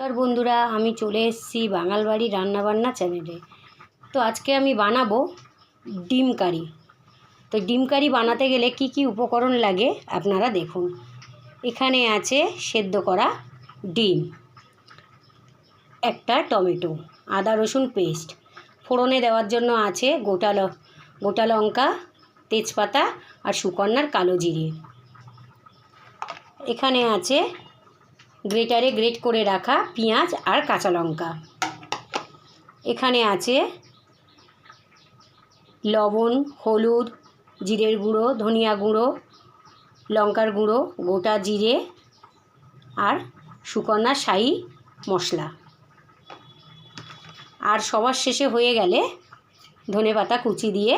নমস্কার বন্ধুরা, আমি চলে এসেছি বাঙাল বাড়ি রান্নাবান্না চ্যানেলে। তো আজকে আমি বানাবো ডিম কারি। তো ডিম কারি বানাতে গেলে কি কি উপকরণ লাগে আপনারা দেখুন। এখানে আছে সেদ্ধ করা ডিম, একটা টমেটো, আদা রসুন পেস্ট, ফোড়নে দেওয়ার জন্য আছে গোটা লঙ্কা, তেজপাতা আর সুকন্নার কালো জিরে। এখানে আছে গ্রেটারে গ্রেট করে রাখা পেঁয়াজ আর কাঁচা লঙ্কা। এখানে আছে লবণ, হলুদ, জিরের গুঁড়ো, ধনিয়া গুঁড়ো, লঙ্কার গুঁড়ো, গোটা জিরে আর সুকন্নার শাহি মশলা। আর সবার শেষে হয়ে গেলে ধনেপাতা কুচি দিয়ে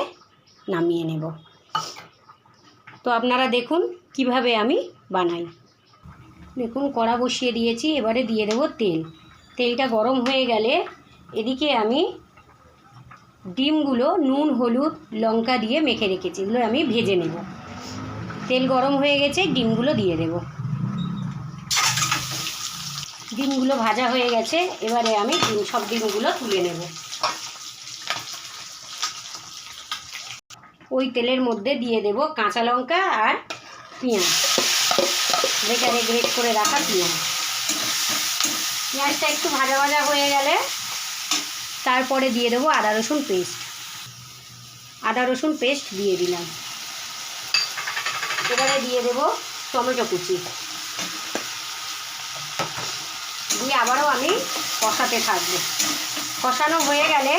নামিয়ে নেব। তো আপনারা দেখুন কিভাবে আমি বানাই। দেখুন কড়া বসিয়ে দিয়েছি, এবারে দিয়ে দেব তেল। তেলটা গরম হয়ে গেলে এদিকে আমি ডিমগুলো নুন, হলুদ, লঙ্কা দিয়ে মেখে রেখেছি, এগুলো আমি ভেজে নেব। তেল গরম হয়ে গেছে, ডিমগুলো দিয়ে দেব। ডিমগুলো ভাজা হয়ে গেছে, এবারে আমি সব ডিমগুলো তুলে নেব। ওই তেলের মধ্যে দিয়ে দেব কাঁচা লঙ্কা আর পেঁয়াজ, গ্রেটারে গ্রেট করে রাখা পেঁয়াজ। পেঁয়াজটা একটু ভাজা ভাজা হয়ে গেলে তারপরে দিয়ে দেবো আদা রসুন পেস্ট। আদা রসুন পেস্ট দিয়ে দিলাম। এবারে দিয়ে দেবো টমেটো কুচি, দিয়ে আবারও আমি কষাতে থাকবো। কষানো হয়ে গেলে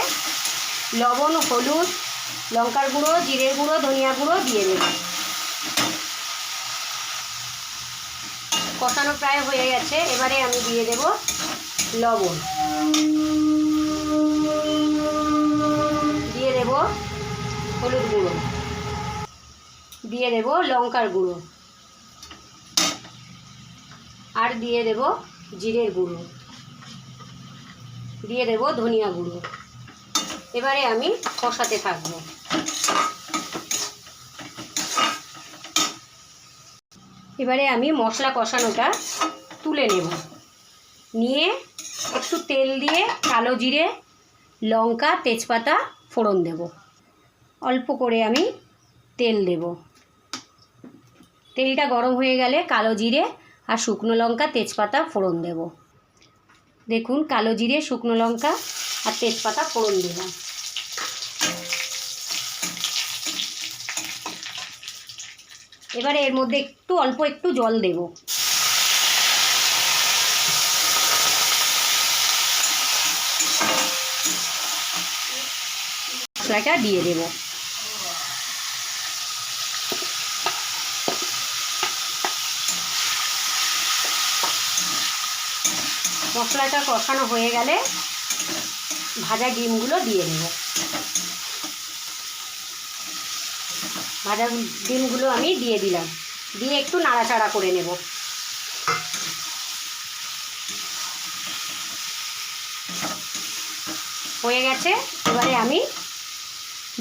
লবণ, হলুদ, লঙ্কার গুঁড়ো, জিরের গুঁড়ো, ধনিয়া গুঁড়ো দিয়ে দেবো। কষানো প্রায় হয়ে গেছে, এবারে আমি দিয়ে দেব লবণ, দিয়ে দেব হলুদ গুঁড়ো, দিয়ে দেব লঙ্কার গুঁড়ো আর দিয়ে দেব জিরের গুঁড়ো, দিয়ে দেব ধনিয়া গুঁড়ো। এবারে আমি কষাতে থাকবো। এবারে আমি মশলা কষানোটা তুলে নেব। নিয়ে একটু তেল দিয়ে কালো জিরে, লঙ্কা, তেজপাতা ফোড়ন দেব। অল্প করে আমি তেল দেব। তেলটা গরম হয়ে গেলে কালো জিরে আর শুকনো লঙ্কা, তেজপাতা ফোড়ন দেব। দেখুন কালো জিরে, শুকনো লঙ্কা আর তেজপাতা ফোড়ন দিলাম। এবারে এর মধ্যে অল্প একটু জল দেব। মশলাটা দিয়ে দেব। মশলাটা কষানো হয়ে গেলে ভাজা ডিমগুলো দিয়ে দেব। ভাজা ডিমগুলো আমি দিয়ে দিলাম, দিয়ে একটু নাড়াচাড়া করে নেব। হয়ে গেছে, এবারে আমি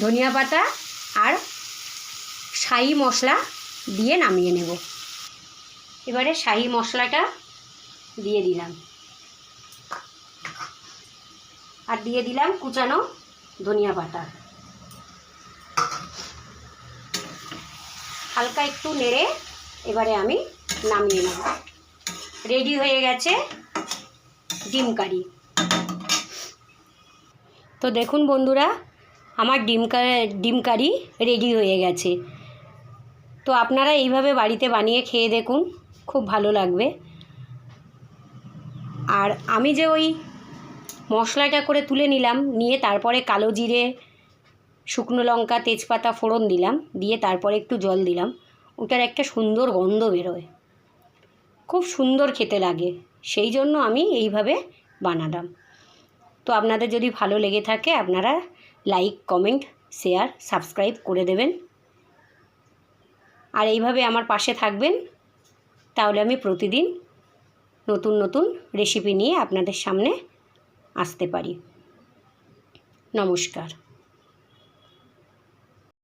ধনিয়া পাতা আর শাহি মশলা দিয়ে নামিয়ে নেব। এবারে শাহি মশলাটা দিয়ে দিলাম আর দিয়ে দিলাম কুচানো ধনিয়া পাতা। হালকা একটু নেড়ে এবারে আমি নামিয়ে নেব। রেডি হয়ে গেছে ডিম কারি। তো দেখুন বন্ধুরা, আমার ডিম কারি রেডি হয়ে গেছে। তো আপনারা এইভাবে বাড়িতে বানিয়ে খেয়ে দেখুন, খুব ভালো লাগবে। আর আমি যে ওই মশলাটা করে তুলে নিলাম, নিয়ে তারপরে কালো জিরে, শুকনো লঙ্কা, তেজপাতা ফোড়ন দিলাম, দিয়ে তারপরে একটু জল দিলাম, ওটার একটা সুন্দর গন্ধ বেরোয়, খুব সুন্দর খেতে লাগে। সেই জন্য আমি এইভাবে বানালাম। তো আপনাদের যদি ভালো লেগে থাকে আপনারা লাইক, কমেন্ট, শেয়ার, সাবস্ক্রাইব করে দেবেন। আর এইভাবে আমার পাশে থাকবেন, তাহলে আমি প্রতিদিন নতুন নতুন রেসিপি নিয়ে আপনাদের সামনে আসতে পারি। নমস্কার।